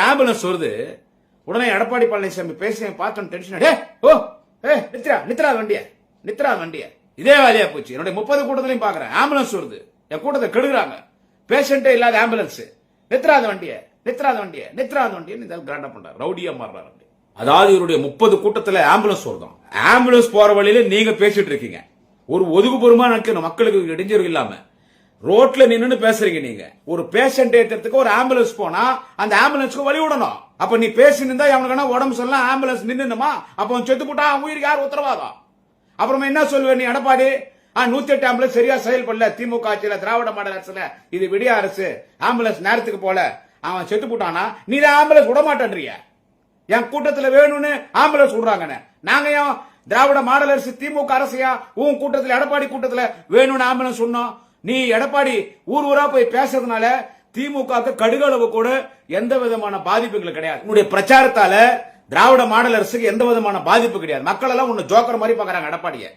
Ambulance வருது. உடனே எடப்பாடி பழனிசாமி பேசி பார்த்தோம் டென்ஷன். நித்ரா வண்டிய இதே வேலையா போச்சு. என்னுடைய 30 கூட்டத்திலையும் பாக்குறேன். ஆம்புலன்ஸ் வருது, என் கூட்டத்தை கெடுக்குறாங்க. பேஷண்டே இல்லாத ஆம்புலன்ஸ். நித்ராத வண்டிய கிராண்டா பண்றாரு, ரவுடியா மாறுறாரு. அதாவது இவருடைய 30 கூட்டத்துல ஆம்புலன்ஸ் வருதான். ஆம்புலன்ஸ் போற வழியில நீங்க பேசிட்டு இருக்கீங்க. ஒரு ஒதுக்குப்புறமா நினைக்கணும், மக்களுக்கு இடைஞ்சல் இல்லாம ரோட்ல நின்னு பேசுறீங்க. நீங்க ஒரு பேஷண்ட் ஏத்துறதுக்கு ஒரு ஆம்புலன்ஸ் போனா அந்த ஆம்புலன்ஸ்க்கு வழி விடணும். அப்ப நீ பேசி நின்றா அவனுக்கு உடம்பு சொல்லலாம், ஆம்புலன்ஸ் நின்னுமா, அப்ப செத்து போட்டா உயிருக்கு யார் உத்தரவாதம்? அப்புறமா என்ன சொல்லுவேன் நீ எடப்பாடி? 108 ஆம்புலன்ஸ் சரியா செயல்படல, திமுக ஆட்சியில, திராவிட மாடல் அரசுல, இது விடிய அரசு, ஆம்புலன்ஸ் நேரத்துக்கு போல, அவன் செத்து போட்டானா நீ ஆம்புலன்ஸ் விட மாட்டேன்றிய. என் கூட்டத்துல வேணும்னு ஆம்புலன்ஸ் விடுறாங்க. நாங்க ஏன் திராவிட மாடல் அரசு திமுக அரசையா உன் கூட்டத்துல எடப்பாடி கூட்டத்துல வேணும்னு ஆம்புலன்ஸ் சொன்னோம்? நீ எடப்பாடி ஊர் ஊரா போய் பேசுறதுனால திமுக கடுகளவு கூட எந்த விதமான பாதிப்புகள் கிடையாது. உன்னுடைய பிரச்சாரத்தால திராவிட மாடல் அரசுக்கு எந்த விதமான பாதிப்பு கிடையாது. மக்கள் எல்லாம் உன்னை ஜோக்கர் மாதிரி பாக்குறாங்க எடப்பாடியை.